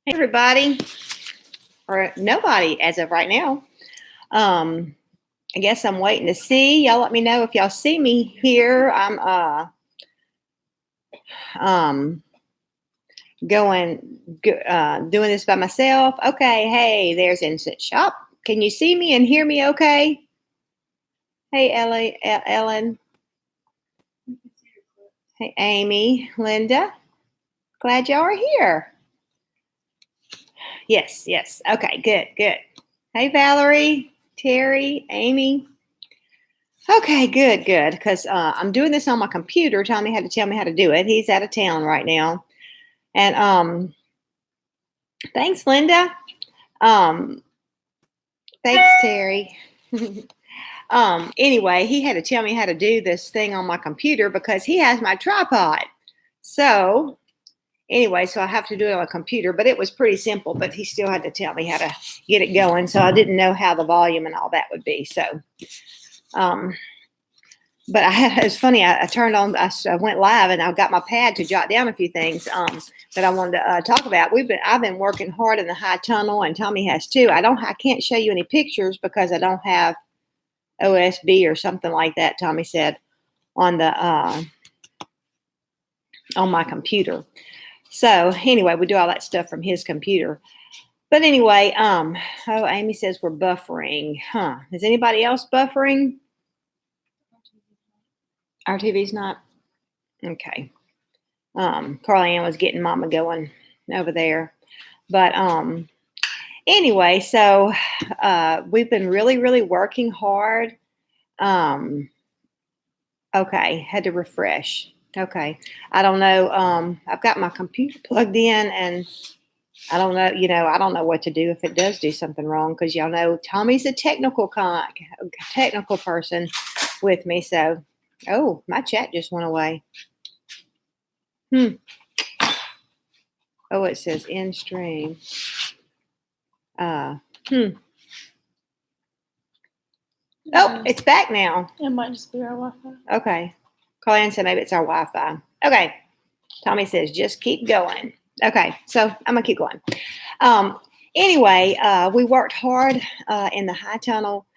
Hey everybody, or nobody as of right now. I guess I'm waiting to see. Y'all let me know if y'all see me here. I'm um doing this by myself. Okay, hey, there's Instant Shop. Can you see me and hear me okay? Hey Ellen. Hey Amy, Linda. Glad y'all are here. Yes. Okay, good. Hey Valerie, Terry, Amy. Okay, good. Because I'm doing this on my computer. Tommy had to tell me how to do it. He's out of town right now. And thanks, Linda. Um, thanks, Terry. Anyway, he had to tell me how to do this thing on my computer because he has my tripod. So anyway, so I have to do it on a computer, but it was pretty simple, but he still had to tell me how to get it going. So I didn't know how the volume and all that would be. So but it's funny. I turned on. I went live, and I got my pad to jot down a few things that I wanted to talk about. I've been working hard in the high tunnel, and Tommy has too. I can't show you any pictures because I don't have OSB or something like that. Tommy said on the on my computer. So anyway, we do all that stuff from his computer. But anyway, oh, Amy says we're buffering. Huh? Is anybody else buffering? Our TV's not? Okay. Carly-Ann was getting Mama going over there. But anyway, so we've been really working hard. Okay, had to refresh. Okay. I don't know. I've got my computer plugged in and I don't know, I don't know what to do if it does do something wrong because y'all know Tommy's a technical person with me. So, oh, my chat just went away. Oh, it says in stream. Oh, it's back now. It might just be our Wi-Fi. Okay. Carly-Ann said maybe it's our Wi-Fi. Okay. Tommy says just keep going. Okay, so I'm gonna keep going. Anyway, we worked hard in the high tunnel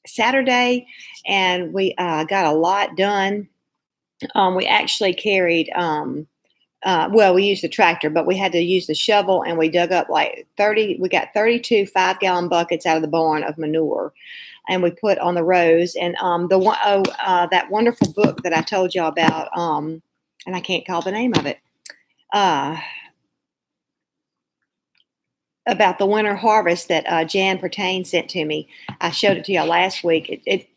Saturday, and we got a lot done. We actually carried, we used the tractor, but we had to use the shovel, and we dug up like 30. We got 32 5-gallon buckets out of the barn of manure, and we put on the rows. And that wonderful book that I told y'all about, and I can't call the name of it. About the winter harvest that Jan Pertain sent to me. I showed it to y'all last week. It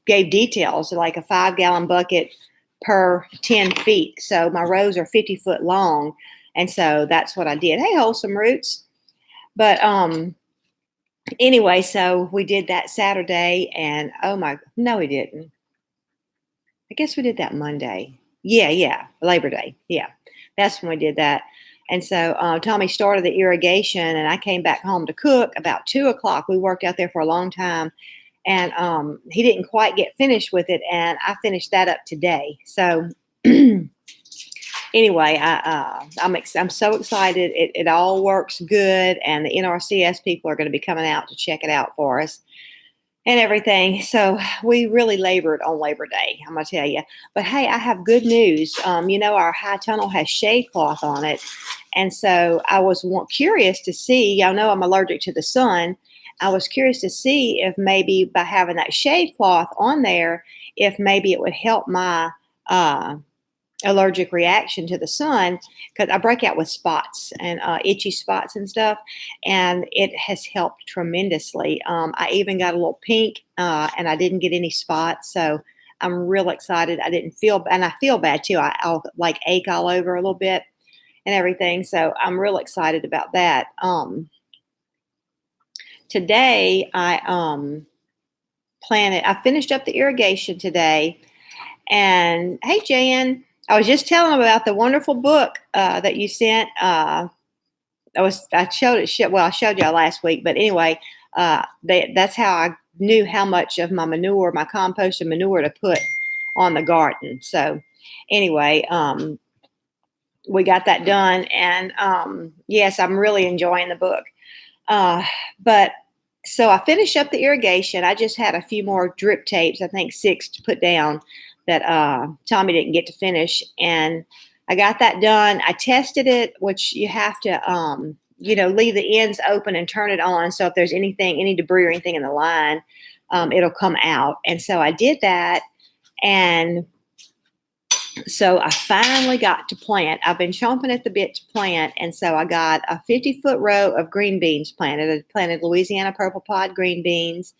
gave details like a 5-gallon bucket per 10 feet. So my rows are 50 foot long. And so that's what I did. Hey, Wholesome Roots. But anyway, so we did that Saturday and no, we didn't. I guess we did that Monday. Yeah, Labor Day. Yeah, that's when we did that. And so Tommy started the irrigation, and I came back home to cook about 2:00. We worked out there for a long time, and he didn't quite get finished with it, and I finished that up today. So anyway, I'm so excited. It all works good, and the NRCS people are going to be coming out to check it out for us. And everything. So we really labored on Labor Day, I'm going to tell you. But hey, I have good news. Our high tunnel has shade cloth on it. And so I was curious to see, y'all know I'm allergic to the sun. I was curious to see if maybe by having that shade cloth on there, if maybe it would help my allergic reaction to the sun, because I break out with spots and itchy spots and stuff, and it has helped tremendously. I even got a little pink, and I didn't get any spots, so I'm real excited. I didn't feel, and I feel bad too. I'll like ache all over a little bit and everything, so I'm real excited about that. Today I finished up the irrigation today, and hey Jan. I was just telling them about the wonderful book that you sent. I showed y'all last week, but anyway, that's how I knew how much of my composted manure to put on the garden. So anyway, we got that done. And yes, I'm really enjoying the book. But so I finished up the irrigation. I just had a few more drip tapes, I think 6 to put down that Tommy didn't get to finish. And I got that done. I tested it, which you have to, leave the ends open and turn it on. So if there's anything, any debris or anything in the line, it'll come out. And so I did that. And so I finally got to plant. I've been chomping at the bit to plant. And so I got a 50-foot row of green beans planted. I planted Louisiana purple pod green beans.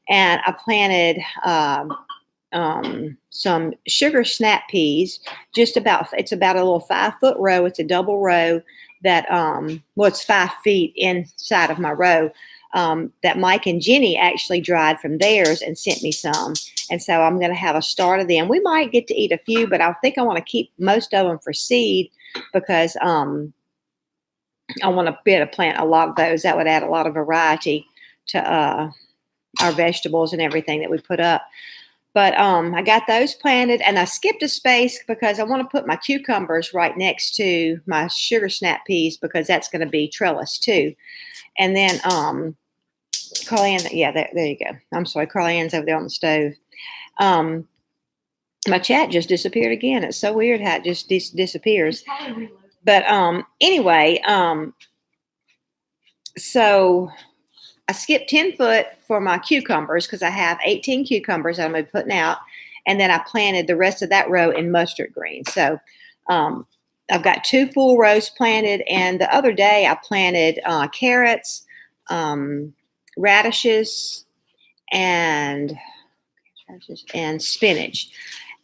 And I planted some sugar snap peas, it's about a little 5-foot row. It's a double row that, it's 5 feet inside of my row. That Mike and Jenny actually dried from theirs and sent me some. And so I'm going to have a start of them. We might get to eat a few, but I think I want to keep most of them for seed because I want to be able to plant a lot of those. That would add a lot of variety to our vegetables and everything that we put up. But I got those planted, and I skipped a space because I want to put my cucumbers right next to my sugar snap peas because that's going to be trellis too. And then Carly-Ann, yeah, there you go. I'm sorry, Carly-Ann's over there on the stove. My chat just disappeared again. It's so weird how it just disappears. But anyway, so I skipped 10 foot for my cucumbers because I have 18 cucumbers that I'm going to be putting out. And then I planted the rest of that row in mustard green. So I've got 2 full rows planted. And the other day I planted carrots, radishes, and spinach.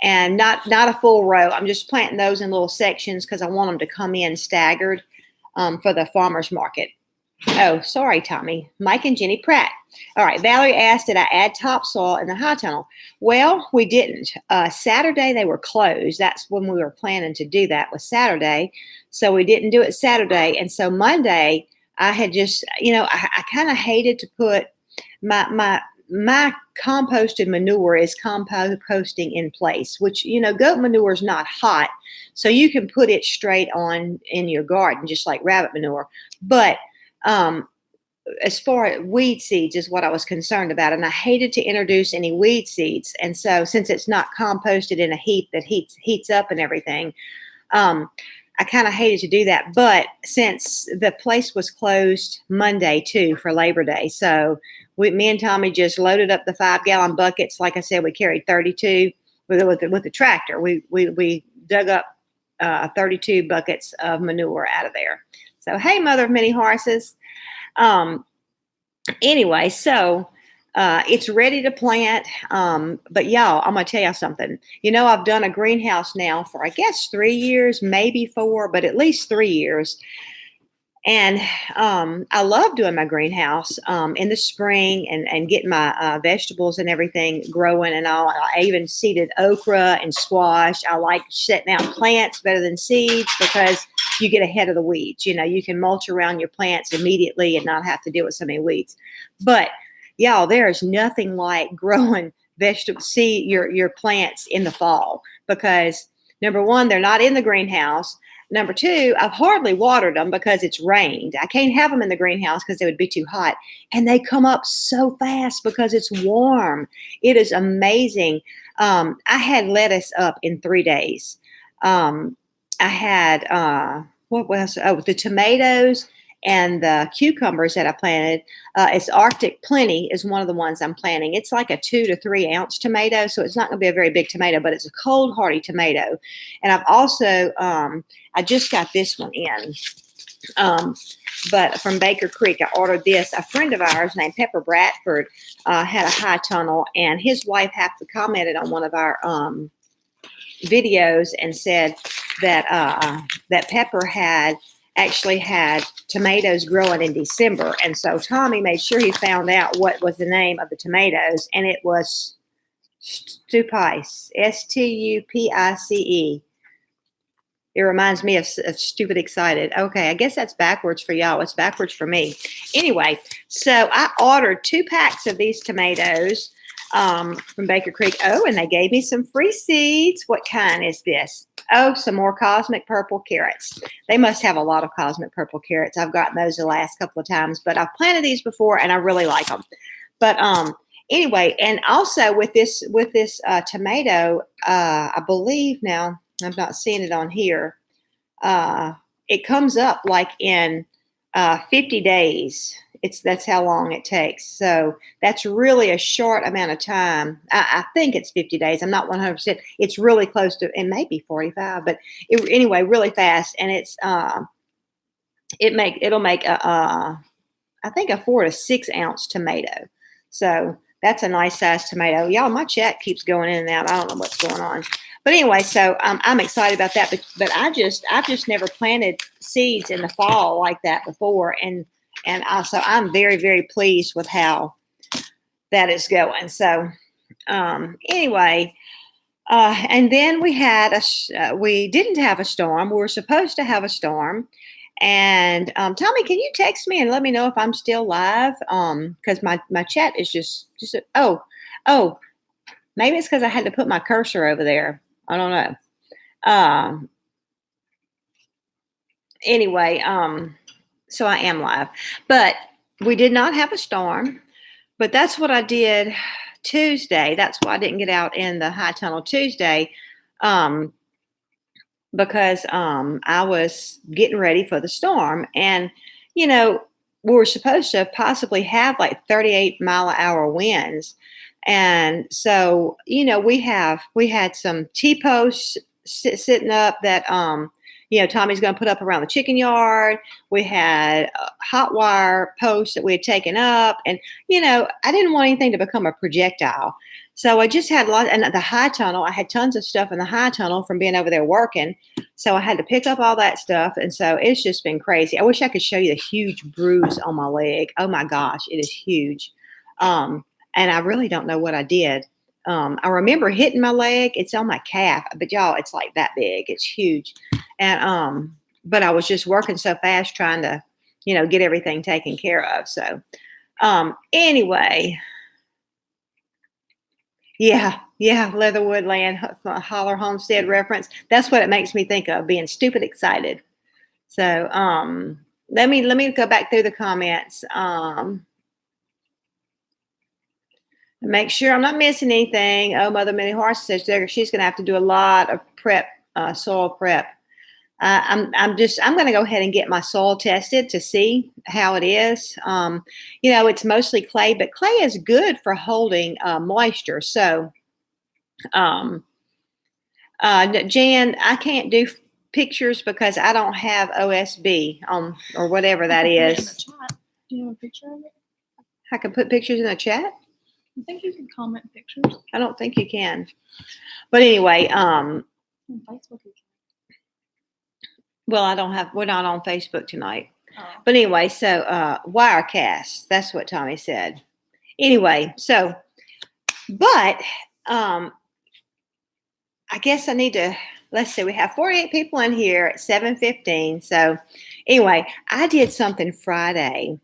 And not a full row. I'm just planting those in little sections because I want them to come in staggered for the farmer's market. Oh, sorry, Tommy. Mike and Jenny Pratt. All right. Valerie asked, did I add topsoil in the high tunnel? Well, we didn't. Saturday, they were closed. That's when we were planning to do that, was Saturday. So we didn't do it Saturday. And so Monday, I had just, I kind of hated to put my composted manure is composting in place, which, goat manure is not hot. So you can put it straight on in your garden, just like rabbit manure. But as far as weed seeds is what I was concerned about. And I hated to introduce any weed seeds. And so since it's not composted in a heap that heats up and everything, I kind of hated to do that. But since the place was closed Monday too for Labor Day, so me and Tommy just loaded up the 5-gallon buckets. Like I said, we carried 32 with the tractor. We dug up 32 buckets of manure out of there. So, hey, mother of many horses. Anyway, so it's ready to plant. But y'all, I'm going to tell y'all something. I've done a greenhouse now for, I guess, 3 years, maybe 4, but at least 3 years. And I love doing my greenhouse in the spring and getting my vegetables and everything growing and all. I even seeded okra and squash. I like setting out plants better than seeds because you get ahead of the weeds. You can mulch around your plants immediately and not have to deal with so many weeds. But y'all, there is nothing like growing your plants in the fall because number one, they're not in the greenhouse. Number two, I've hardly watered them because it's rained. I can't have them in the greenhouse because they would be too hot. And they come up so fast because it's warm. It is amazing. I had lettuce up in 3 days. I had, the tomatoes and the cucumbers that I planted. It's Arctic Plenty is one of the ones I'm planting. It's like a 2 to 3 ounce tomato, so it's not going to be a very big tomato, but it's a cold hardy tomato. And I've also, I just got this one in, but from Baker Creek. I ordered this. A friend of ours named Pepper Bradford had a high tunnel, and his wife happened to commented on one of our videos and said that that Pepper actually had tomatoes growing in December. And so Tommy made sure he found out what was the name of the tomatoes, and it was Stupice, Stupice. It reminds me of Stupid Excited. Okay, I guess that's backwards for y'all. It's backwards for me. Anyway, so I ordered 2 packs of these tomatoes from Baker Creek. Oh, and they gave me some free seeds. What kind is this? Oh, some more cosmic purple carrots. They must have a lot of cosmic purple carrots. I've gotten those the last couple of times, but I've planted these before and I really like them. But anyway, and also with this tomato, I believe now I'm not seeing it on here. It comes up like in 50 days. That's how long it takes. So that's really a short amount of time. I think it's 50 days. I'm not 100%. It's really close to, it may be 45, but anyway, really fast. And it'll make I think a 4 to 6 ounce tomato. So that's a nice size tomato. Y'all, my chat keeps going in and out. I don't know what's going on. But anyway, so I'm excited about that. But I've just never planted seeds in the fall like that before. And also I'm very, very pleased with how that is going. So anyway, and then we didn't have a storm. We were supposed to have a storm. And Tommy, can you text me and let me know if I'm still live? Because my chat is just oh, maybe it's because I had to put my cursor over there. I don't know. Anyway, so I am live, but we did not have a storm. But that's what I did Tuesday. That's why I didn't get out in the high tunnel Tuesday. Because I was getting ready for the storm. And, we were supposed to possibly have like 38-mile-an-hour winds. And so, we had some T-posts sitting up that, Tommy's going to put up around the chicken yard. We had hot wire posts that we had taken up. And, I didn't want anything to become a projectile. So I just had a lot, and the high tunnel, I had tons of stuff in the high tunnel from being over there working. So I had to pick up all that stuff. And so it's just been crazy. I wish I could show you the huge bruise on my leg. Oh my gosh, it is huge. And I really don't know what I did. I remember hitting my leg. It's on my calf, but y'all, it's like that big. It's huge. And, but I was just working so fast trying to, get everything taken care of. So, anyway, yeah, Leatherwood Land, Holler Homestead reference. That's what it makes me think of, being stupid excited. So, let me go back through the comments. Make sure I'm not missing anything. Oh, Mother Many Horses says she's going to have to do a lot of prep, soil prep. I'm going to go ahead and get my soil tested to see how it is. It's mostly clay, but clay is good for holding moisture. So, Jan, I can't do pictures because I don't have OSB or whatever that is. Do you have a picture of it? I can put pictures in the chat. I think you can comment pictures. I don't think you can. But anyway, On Facebook you can. Well, we're not on Facebook tonight. Oh. But anyway, so Wirecast, that's what Tommy said. Anyway, so, but I guess I need to, let's see, we have 48 people in here at 7:15. So anyway, I did something Friday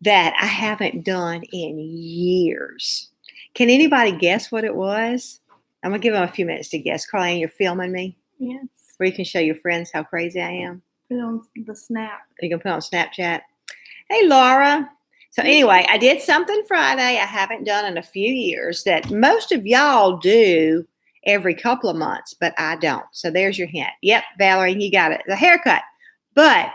that I haven't done in years. Can anybody guess what it was? I'm going to give them a few minutes to guess. Carlene, you're filming me? Yes. Where you can show your friends how crazy I am? Put it on the Snap. You can put it on Snapchat. Hey, Laura. So anyway, I did something Friday I haven't done in a few years that most of y'all do every couple of months, but I don't. So there's your hint. Yep, Valerie, you got it. The haircut. But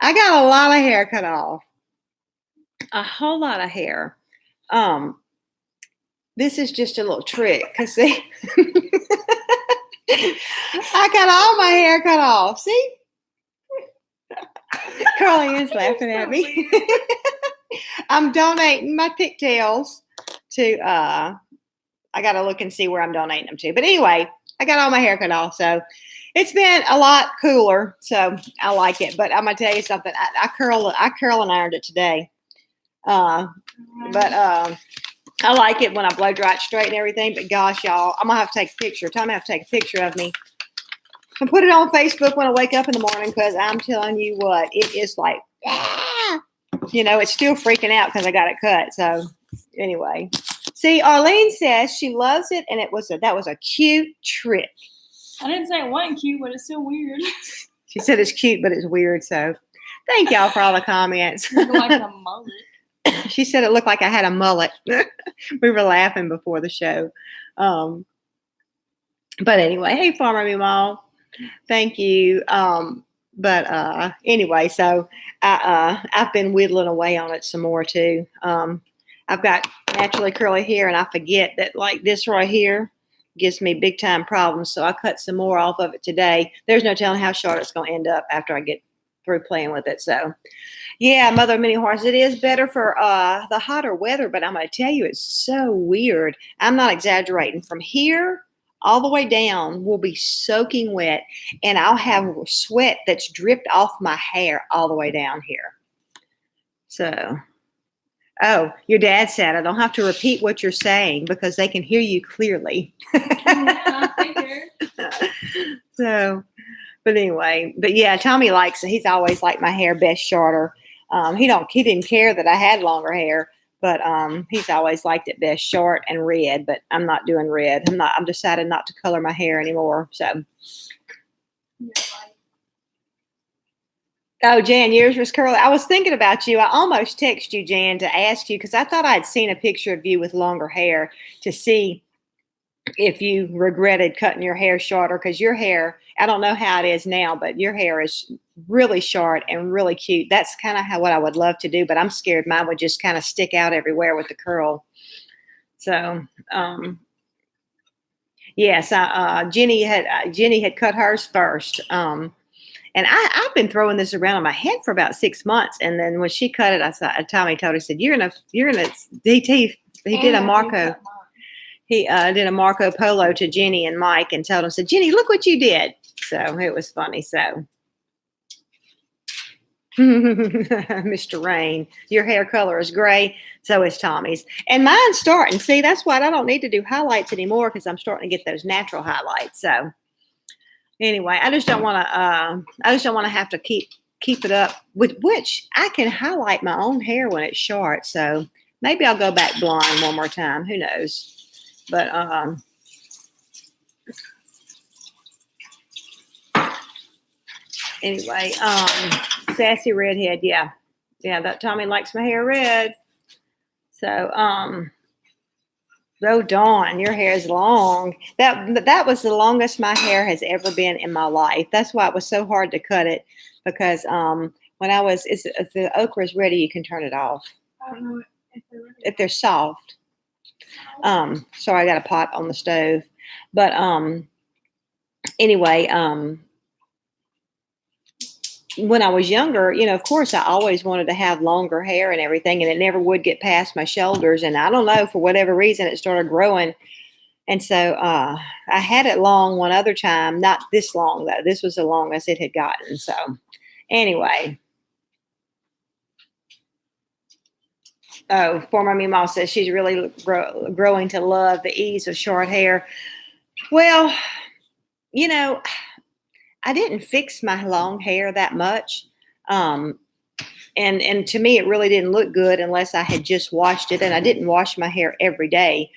I got a lot of hair cut off. A whole lot of hair. This is just a little trick because see, I got all my hair cut off. See, Carly is laughing at me. I'm donating my pigtails to. I got to look and see where I'm donating them to. But anyway, I got all my hair cut off, so it's been a lot cooler. So I like it. But I'm gonna tell you something. I curl and ironed it today. But I like it when I blow dry it straight and everything. But gosh, y'all, I'm gonna have to take a picture. Tommy have to take a picture of me and put it on Facebook when I wake up in the morning, because I'm telling you what, it is like, it's still freaking out because I got it cut. So Anyway, see, Arlene says she loves it, and that was a cute trick. I didn't say it wasn't cute, but it's still weird. She said it's cute, but it's weird. So, thank y'all for all the comments. Look like a mullet. She said it looked like I had a mullet. We were laughing before the show. But anyway, hey, Farmer Meemaw, thank you. But anyway, so I've been whittling away on it some more too. I've got naturally curly hair, and I forget that like this right here gives me big time problems. So I cut some more off of it today. There's no telling how short it's going to end up after I get through playing with it. So yeah, Mother of Many Horses, it is better for the hotter weather, but I'm going to tell you, it's so weird. I'm not exaggerating. From here all the way down will be soaking wet, and I'll have sweat that's dripped off my hair all the way down here. So, oh, your dad said I don't have to repeat what you're saying because they can hear you clearly. Yeah, I figured. So, but anyway, but yeah, Tommy likes it. He's always liked my hair best shorter. He didn't care that I had longer hair, but he's always liked it best short and red. But I'm not doing red. I'm decided not to color my hair anymore. So. Oh, Jan, yours was curly. I was thinking about you. I almost texted you, Jan, to ask you because I thought I'd seen a picture of you with longer hair to see if you regretted cutting your hair shorter, because your hair, I don't know how it is now, but your hair is really short and really cute. That's kind of what I would love to do, but I'm scared mine would just kind of stick out everywhere with the curl. So, yes, Jenny had cut hers first. And I've been throwing this around on my head for about 6 months. And then when she cut it, Tommy told her, said, he did a Marco. He did a Marco Polo to Jenny and Mike and told them, said, Jenny, look what you did. So it was funny. So, Mr. Rain, your hair color is gray. So is Tommy's. And mine's starting. See, that's why I don't need to do highlights anymore because I'm starting to get those natural highlights. So anyway, I just don't want to have to keep it up with which I can highlight my own hair when it's short. So maybe I'll go back blonde one more time. Who knows? But anyway, sassy redhead, yeah, that Tommy likes my hair red. So oh Dawn, your hair is long. That was the longest my hair has ever been in my life. That's why it was so hard to cut it, because when if the okra is ready, you can turn it off. I don't know if they're ready. If they're soft. Sorry, I got a pot on the stove. But anyway, when I was younger, of course, I always wanted to have longer hair and everything, and it never would get past my shoulders. And I don't know, for whatever reason, it started growing. And so I had it long one other time, not this long, though. This was the longest it had gotten. So anyway. Oh, former Meemaw says she's really growing to love the ease of short hair. Well, I didn't fix my long hair that much. And to me, it really didn't look good unless I had just washed it. And I didn't wash my hair every day.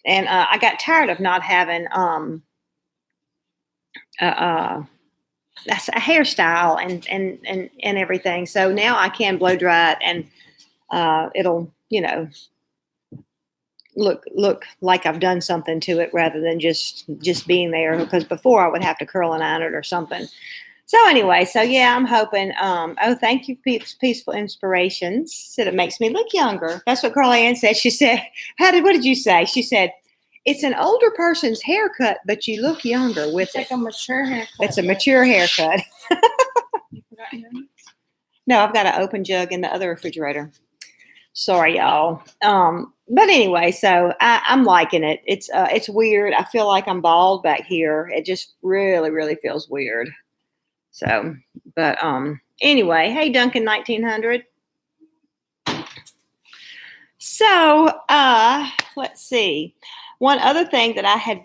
And I got tired of not having that's a hairstyle and everything. So now I can blow dry it, and it'll, look like I've done something to it rather than just being there, because before I would have to curl and iron it or something. So anyway, yeah, I'm hoping, thank you, Peaceful Inspirations. Said it makes me look younger. That's what Carly Ann said. She said, what did you say? She said, it's an older person's haircut, but you look younger with it. It's like a mature haircut. It's a mature haircut. You forgot yours? No, I've got an open jug in the other refrigerator. Sorry, y'all. But anyway, so I'm liking it. It's weird. I feel like I'm bald back here. It just really, really feels weird. So, but anyway, hey, Duncan 1900. So, let's see. One other thing that I've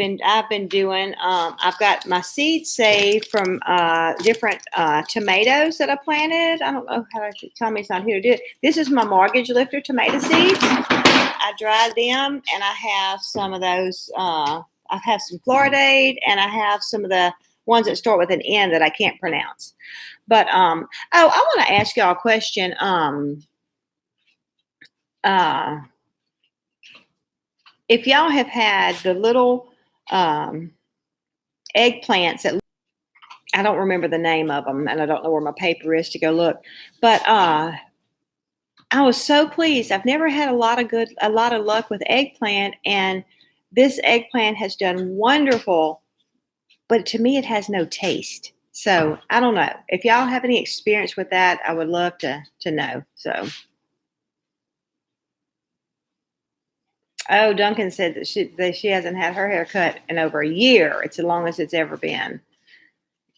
been doing, I've got my seeds saved from different tomatoes that I planted. I don't know how Tommy's not here to do it. This is my mortgage lifter tomato seeds. I dried them, and I have some of those. I have some Floridade, and I have some of the ones that start with an N that I can't pronounce. But oh, I want to ask y'all a question. If y'all have had the little eggplants that I don't remember the name of them, and I don't know where my paper is to go look, but I was so pleased. I've never had a lot of luck with eggplant, and this eggplant has done wonderful, but to me it has no taste. So I don't know. If y'all have any experience with that, I would love to know. So oh, Duncan said that she hasn't had her hair cut in over a year. It's the longest it's ever been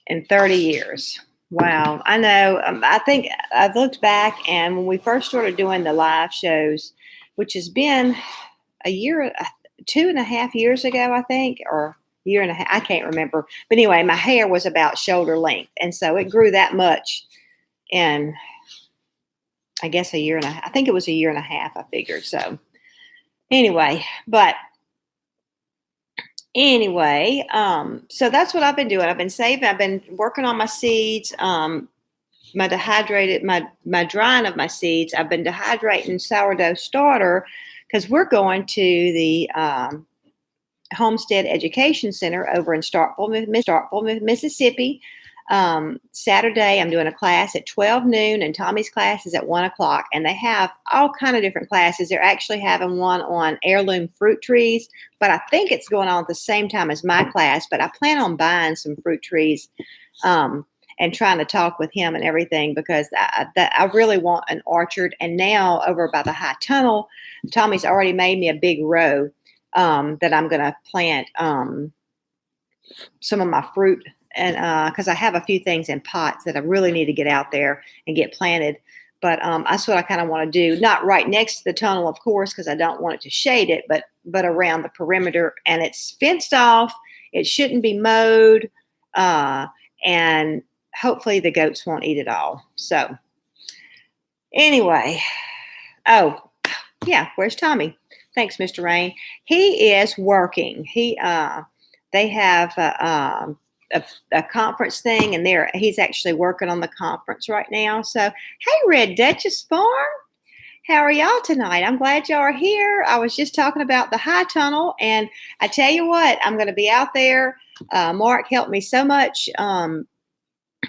in 30 years. Wow. I know. I think I've looked back, and when we first started doing the live shows, which has been a year, 2.5 years ago, I think, or year and a half. I can't remember. But anyway, my hair was about shoulder length. And so it grew that much in, I guess, a year and a half. I think it was a year and a half, I figured. So anyway, so that's what I've been doing. I've been saving. I've been working on my seeds. My drying of my seeds. I've been dehydrating sourdough starter because we're going to the Homestead Education Center over in Starkville, Mississippi. Saturday, I'm doing a class at 12 noon, and Tommy's class is at 1 o'clock. And they have all kind of different classes. They're actually having one on heirloom fruit trees, but I think it's going on at the same time as my class. But I plan on buying some fruit trees and trying to talk with him and everything, because I really want an orchard. And now over by the high tunnel, Tommy's already made me a big row that I'm going to plant some of my fruit, and because I have a few things in pots that I really need to get out there and get planted. But that's what I kind of want to do. Not right next to the tunnel, of course, because I don't want it to shade it, but around the perimeter. And it's fenced off. It shouldn't be mowed. And hopefully the goats won't eat it all. So anyway, oh, yeah, where's Tommy? Thanks, Mr. Rain. He is working. They have a conference thing, and he's actually working on the conference right now. So, hey, Red Duchess Farm, how are y'all tonight? I'm glad y'all are here. I was just talking about the high tunnel, and I tell you what, I'm going to be out there. Mark helped me so much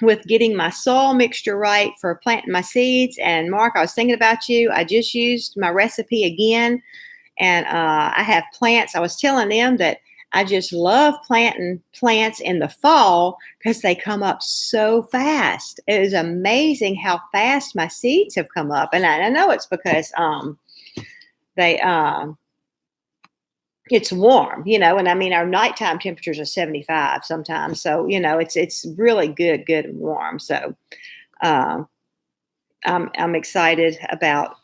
with getting my soil mixture right for planting my seeds. And Mark, I was thinking about you. I just used my recipe again, and I have plants. I was telling them that I just love planting plants in the fall because they come up so fast. It is amazing how fast my seeds have come up. And I know it's because it's warm, and I mean, our nighttime temperatures are 75 sometimes. So, it's really good and warm. So I'm excited about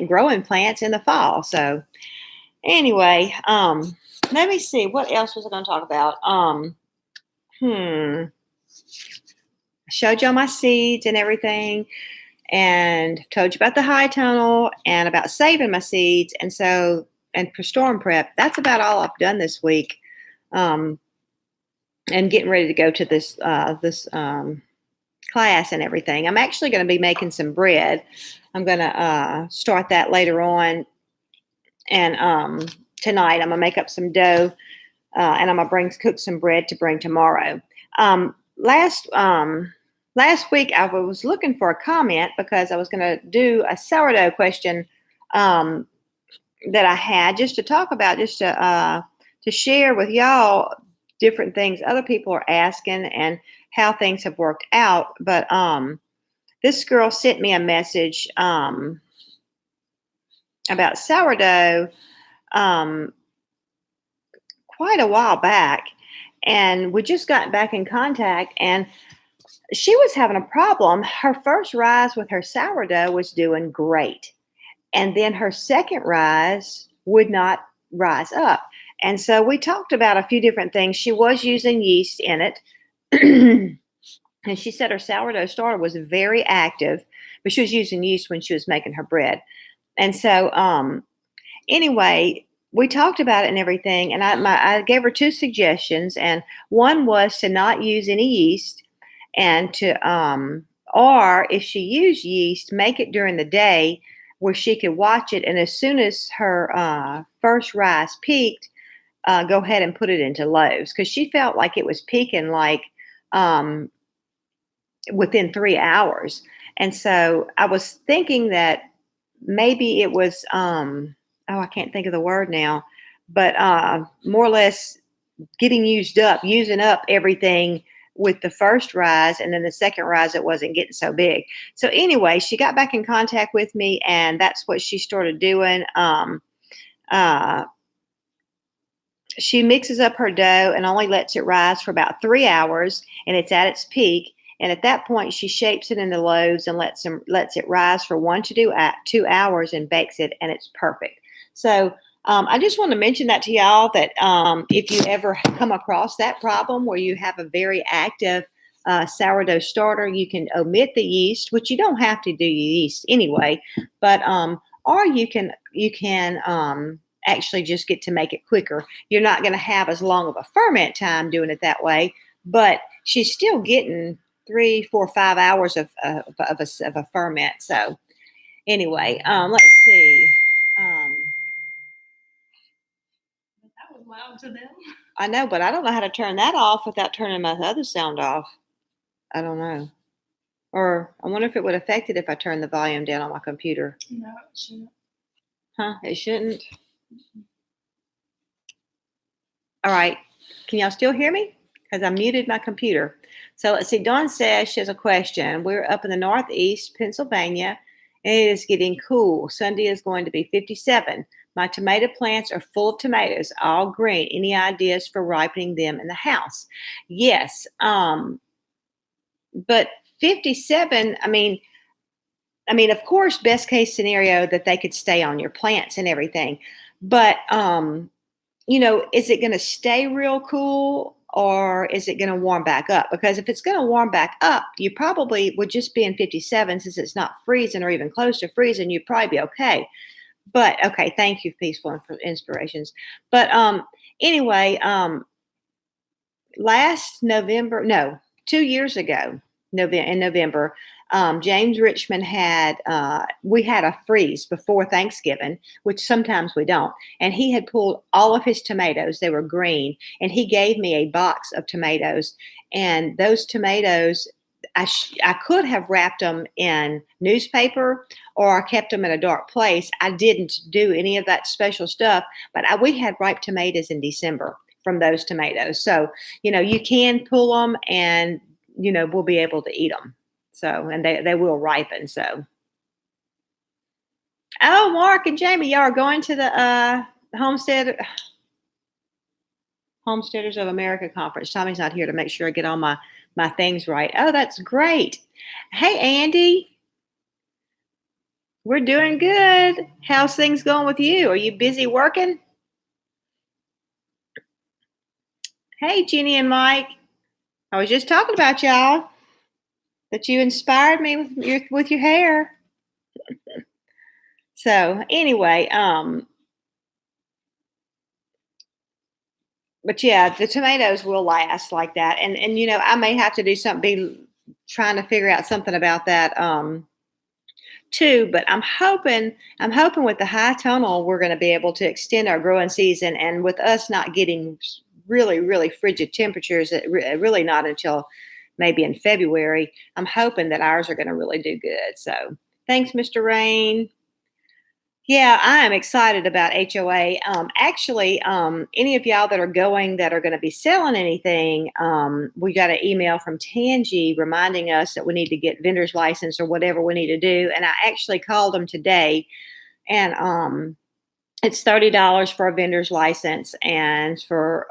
growing plants in the fall. So anyway, let me see. What else was I going to talk about? I showed y'all my seeds and everything, and told you about the high tunnel and about saving my seeds. And for storm prep, that's about all I've done this week. And getting ready to go to this class and everything. I'm actually going to be making some bread. I'm going to start that later on. And tonight I'm going to make up some dough, and I'm going to cook some bread to bring tomorrow. Last week I was looking for a comment because I was going to do a sourdough question that I had just to talk about, just to share with y'all different things other people are asking and how things have worked out. But this girl sent me a message about sourdough quite a while back, and we just got back in contact, and she was having a problem. Her first rise with her sourdough was doing great, and then her second rise would not rise up. And so we talked about a few different things. She was using yeast in it, and she said her sourdough starter was very active, but she was using yeast when she was making her bread. And so anyway, we talked about it and everything, and I gave her two suggestions, and one was to not use any yeast, and to or if she used yeast, make it during the day where she could watch it, and as soon as her first rise peaked, go ahead and put it into loaves because she felt like it was peaking like um, within 3 hours. And so I was thinking that maybe it was, oh, I can't think of the word now, but more or less getting using up everything with the first rise. And then the second rise, it wasn't getting so big. So anyway, she got back in contact with me, and that's what she started doing. Uh, she mixes up her dough and only lets it rise for about 3 hours, and it's at its peak. And at that point, she shapes it into loaves and lets it rise for 1 to 2 hours and bakes it, and it's perfect. So I just want to mention that to y'all that if you ever come across that problem where you have a very active sourdough starter, you can omit the yeast, which you don't have to do yeast anyway, but or you can actually just get to make it quicker. You're not going to have as long of a ferment time doing it that way, but she's still getting 3, 4, 5 hours of a ferment. So anyway, let's see. That was loud to them. I know, but I don't know how to turn that off without turning my other sound off. I don't know. Or I wonder if it would affect it if I turn the volume down on my computer. No, it shouldn't. Huh? It shouldn't. All right. Can y'all still hear me? Because I muted my computer. So let's see. Dawn says she has a question. We're up in the Northeast Pennsylvania, and it is getting cool. Sunday is going to be 57. My tomato plants are full of tomatoes, all green. Any ideas for ripening them in the house? Yes. But 57, I mean, of course, best case scenario that they could stay on your plants and everything. But is it going to stay real cool or is it going to warm back up? Because if it's going to warm back up, you probably would just be in 57 since it's not freezing or even close to freezing. You'd probably be okay. But okay, thank you, Peaceful Inspirations. But anyway, last November, no, 2 years ago, in November, James Richmond we had a freeze before Thanksgiving, which sometimes we don't. And he had pulled all of his tomatoes. They were green. And he gave me a box of tomatoes. And those tomatoes, I could have wrapped them in newspaper or kept them in a dark place. I didn't do any of that special stuff, but we had ripe tomatoes in December from those tomatoes. So, you can pull them and, we'll be able to eat them. So, and they will ripen. So, oh, Mark and Jamie, y'all are going to the Homesteaders of America conference. Tommy's not here to make sure I get all my things right. Oh, that's great. Hey, Andy. We're doing good. How's things going with you? Are you busy working? Hey, Jeannie and Mike. I was just talking about y'all. That you inspired me with your hair. So anyway, but yeah, the tomatoes will last like that, and I may have to do something, trying to figure out something about that too. But I'm hoping with the high tunnel we're going to be able to extend our growing season, and with us not getting really really frigid temperatures, really not until maybe in February. I'm hoping that ours are going to really do good. So thanks, Mr. Rain. Yeah, I am excited about HOA. Actually, any of y'all that are going to be selling anything, we got an email from Tangi reminding us that we need to get vendor's license or whatever we need to do. And I actually called them today, and it's $30 for a vendor's license and for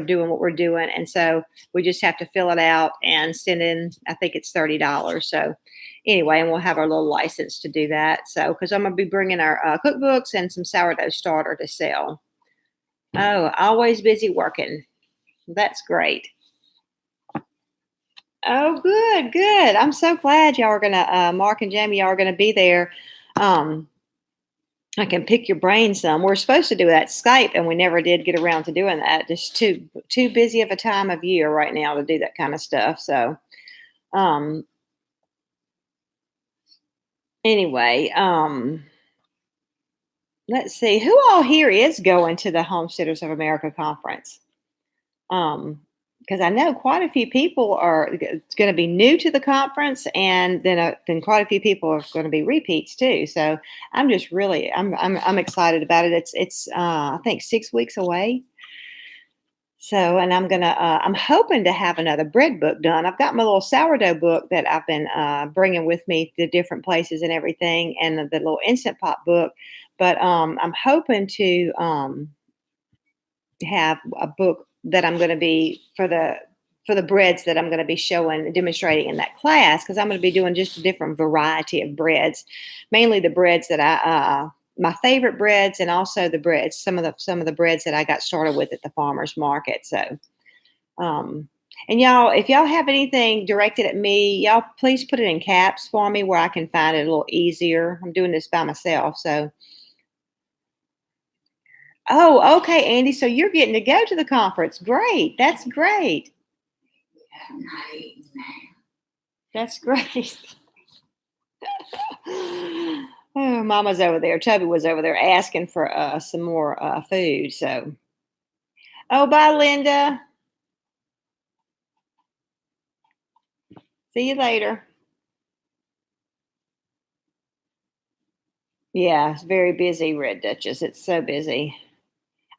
doing what we're doing. And so we just have to fill it out and send in, I think it's $30. So anyway, and we'll have our little license to do that. So, because I'm going to be bringing our cookbooks and some sourdough starter to sell. Oh, always busy working. That's great. Oh, good, good. I'm so glad y'all are going to, Mark and Jamie, y'all are going to be there. I can pick your brain some. We're supposed to do that Skype, and we never did get around to doing that. Just too busy of a time of year right now to do that kind of stuff. So, um, anyway, let's see who all here is going to the Homesteaders of America conference. Because I know quite a few people are going to be new to the conference, and then quite a few people are going to be repeats too. So I'm just really I'm excited about it. It's I think 6 weeks away. So, and I'm hoping to have another bread book done. I've got my little sourdough book that I've been bringing with me to different places and everything, and the little instant pot book. But I'm hoping to have a book that I'm going to be for the breads that I'm going to be showing demonstrating in that class, because I'm going to be doing just a different variety of breads, mainly the breads that I my favorite breads, and also the breads some of the breads that I got started with at the farmers market. So and y'all, if y'all have anything directed at me, y'all please put it in caps for me where I can find it a little easier. I'm doing this by myself, so. Oh, okay, Andy. So you're getting to go to the conference. Great. That's great. That's great. Oh, Mama's over there. Toby was over there asking for some more food. So, oh, bye, Linda. See you later. Yeah, it's very busy, Red Duchess. It's so busy.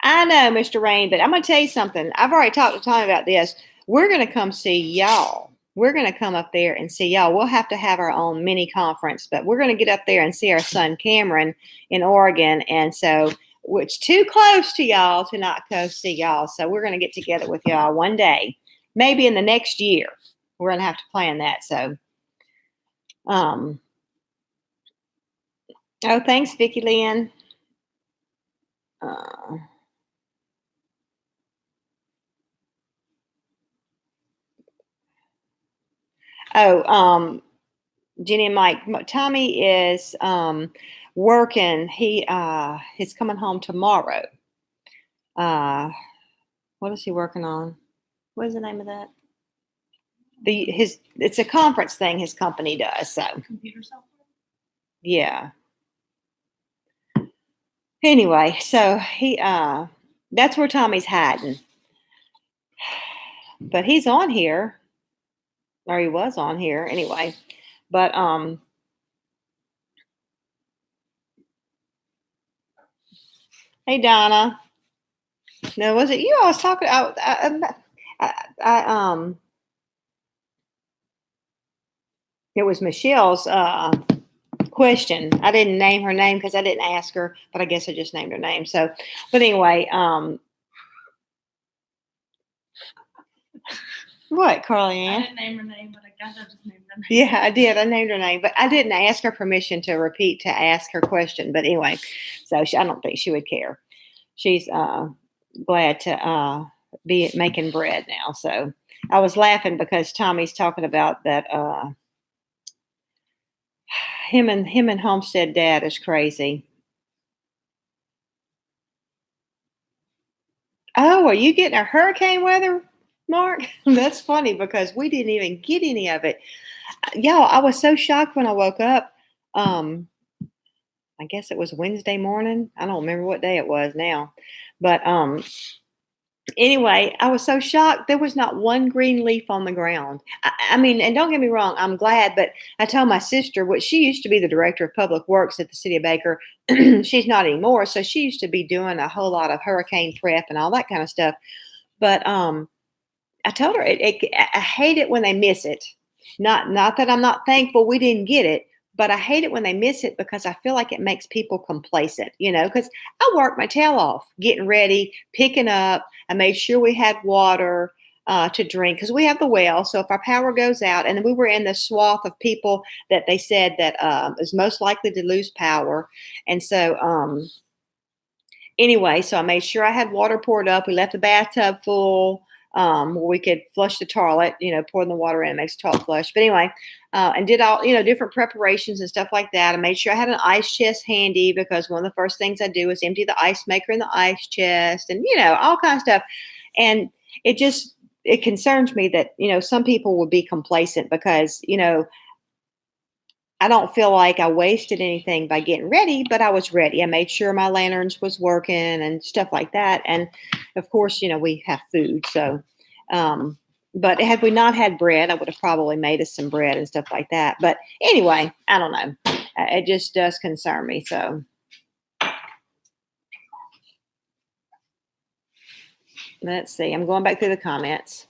I know, Mr. Rain, but I'm going to tell you something. I've already talked to Tommy about this. We're going to come see y'all. We're going to come up there and see y'all. We'll have to have our own mini conference, but we're going to get up there and see our son Cameron in Oregon. And so it's too close to y'all to not go see y'all. So we're going to get together with y'all one day, maybe in the next year. We're going to have to plan that. So, oh, thanks, Vicki Lynn. Uh, Jenny and Mike. Tommy is working. He's coming home tomorrow. What is he working on? What is the name of that? It's a conference thing his company does. So Computer software. yeah. Anyway, so that's where Tommy's hiding. But he's on here. Or he was on here anyway. But hey Donna. No, was it you? I was talking. It was Michelle's question. I didn't name her name because I didn't ask her, but I guess I just named her name. So, but anyway, what, Carly Ann? I didn't name her name, but I guess I just named her name. Yeah, I did. I named her name, but I didn't ask her permission to ask her question. But anyway, so I don't think she would care. She's glad to be making bread now. So I was laughing because Tommy's talking about that. Him and Homestead Dad is crazy. Oh, are you getting a hurricane weather, Mark? That's funny because we didn't even get any of it. Y'all, I was so shocked when I woke up. I guess it was Wednesday morning. I don't remember what day it was now. But anyway, I was so shocked. There was not one green leaf on the ground. I mean, and don't get me wrong, I'm glad, but I told my sister, what she used to be the director of public works at the city of Baker. She's not anymore. So she used to be doing a whole lot of hurricane prep and all that kind of stuff. But I told her I hate it when they miss it. Not that I'm not thankful we didn't get it, but I hate it when they miss it because I feel like it makes people complacent, because I worked my tail off getting ready, picking up. I made sure we had water to drink because we have the well. So if our power goes out, and then we were in the swath of people that they said that is most likely to lose power. And so anyway, so I made sure I had water poured up. We left the bathtub full where we could flush the toilet, pouring the water in, it makes the toilet flush. But anyway, and did all, different preparations and stuff like that. I made sure I had an ice chest handy because one of the first things I do is empty the ice maker in the ice chest and, all kinds of stuff. And it just, it concerns me that, some people would be complacent because, I don't feel like I wasted anything by getting ready, but I was ready. I made sure my lanterns was working and stuff like that. And of course, we have food. So, but had we not had bread, I would have probably made us some bread and stuff like that. But anyway, I don't know. It just does concern me. So let's see. I'm going back through the comments.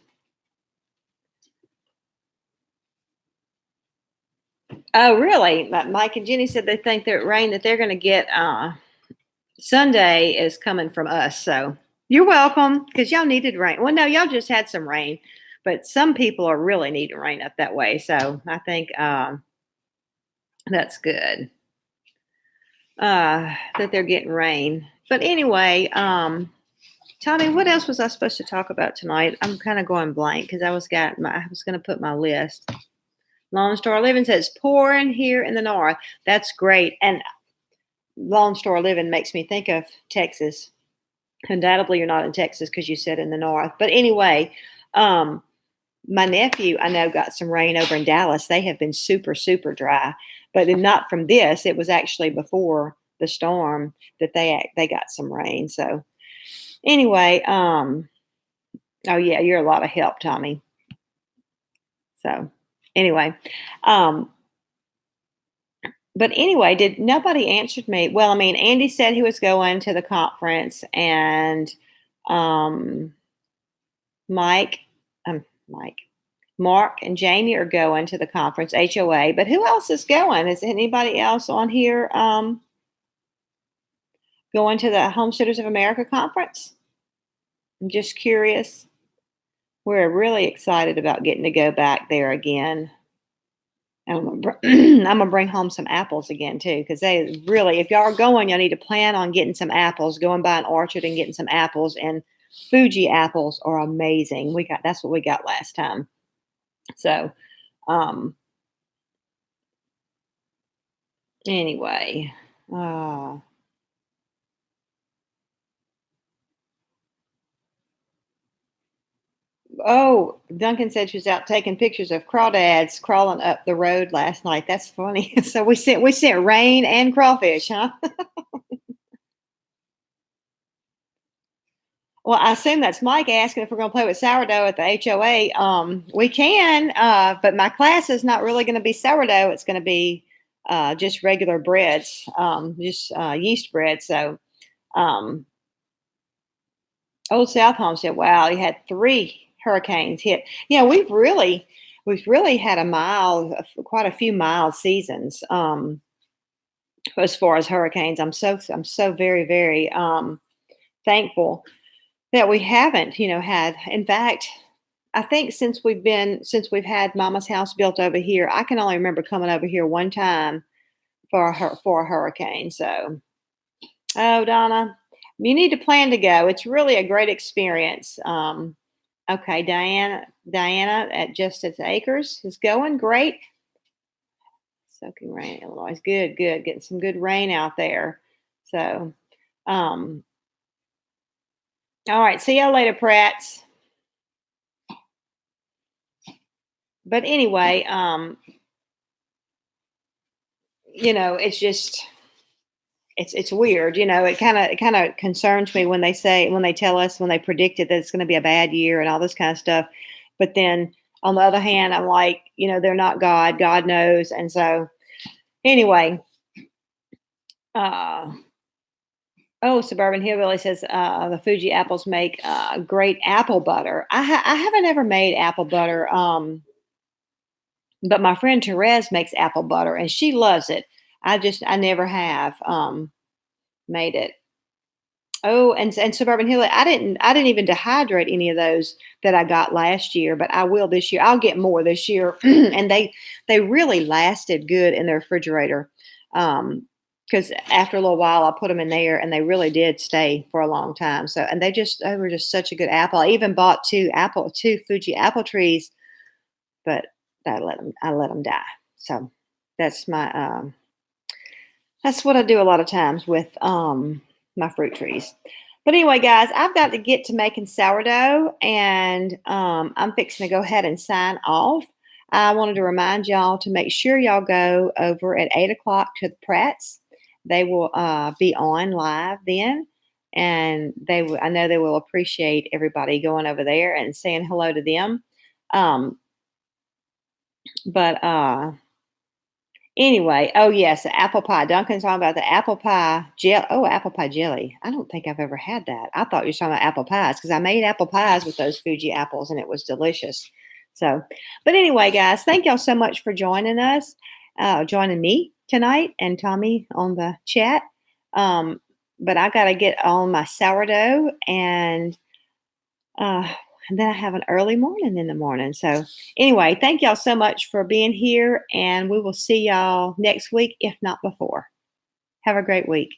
Oh, really? Mike and Jenny said they think that rain that they're going to get Sunday is coming from us. So you're welcome because y'all needed rain. Well, no, y'all just had some rain, but some people are really needing rain up that way. So I think that's good that they're getting rain. But anyway, Tommy, what else was I supposed to talk about tonight? I'm kind of going blank because I was going to put my list. Lone Star Living says pouring here in the north. That's great. And Lone Star Living makes me think of Texas. Undoubtedly, you're not in Texas because you said in the north. But anyway, my nephew, I know, got some rain over in Dallas. They have been super, super dry, but not from this. It was actually before the storm that they got some rain. So anyway, oh yeah, you're a lot of help, Tommy. So anyway, but anyway, did nobody answered me? Well, I mean, Andy said he was going to the conference, and Mike, Mark, and Jamie are going to the conference HOA. But who else is going? Is anybody else on here going to the Homesteaders of America conference? I'm just curious. We're really excited about getting to go back there again. I'm gonna bring home some apples again too, because they really, if y'all are going, y'all need to plan on getting some apples, going by an orchard and getting some apples. And Fuji apples are amazing. That's what we got last time. So, anyway, oh, Duncan said she was out taking pictures of crawdads crawling up the road last night. That's funny. So we sent rain and crawfish, huh? Well, I assume that's Mike asking if we're going to play with sourdough at the HOA. We can, but my class is not really going to be sourdough. It's going to be just regular breads, just yeast bread. So, Old South Homestead, wow, you had 3 hurricanes hit. Yeah, we've really had quite a few mild seasons as far as hurricanes. I'm so very, very thankful that we haven't, had. In fact, I think since we've had Mama's house built over here, I can only remember coming over here one time for a hurricane. So, oh, Donna, you need to plan to go. It's really a great experience. Okay, Diana at Justice Acres is going great. Soaking rain, Illinois. Good. Getting some good rain out there. So, all right. See y'all later, Prats. But anyway, it's just it's weird. It kind of concerns me when they tell us, when they predicted that it's going to be a bad year and all this kind of stuff. But then on the other hand, I'm like, they're not God. God knows. And so anyway, Suburban Hillbilly says the Fuji apples make great apple butter. I haven't ever made apple butter, but my friend Therese makes apple butter and she loves it. I never have made it. Oh, and Suburban Hillbilly, I didn't even dehydrate any of those that I got last year, but I will this year. I'll get more this year, and they really lasted good in the refrigerator. Because after a little while, I put them in there, and they really did stay for a long time. So, and they were just such a good apple. I even bought two Fuji apple trees, but I let them die. So that's that's what I do a lot of times with my fruit trees. But anyway, guys, I've got to get to making sourdough, and I'm fixing to go ahead and sign off. I wanted to remind y'all to make sure y'all go over at 8 o'clock to the Pratts. They will be on live then, and I know they will appreciate everybody going over there and saying hello to them. But Anyway, oh yes, the apple pie. Duncan's talking about the apple pie jelly. Oh, apple pie jelly. I don't think I've ever had that. I thought you were talking about apple pies because I made apple pies with those Fuji apples and it was delicious. So, but anyway, guys, thank y'all so much for joining us, joining me tonight and Tommy on the chat. But I got to get on my sourdough uh, and then I have an early morning in the morning. So, anyway, thank y'all so much for being here, and we will see y'all next week, if not before. Have a great week.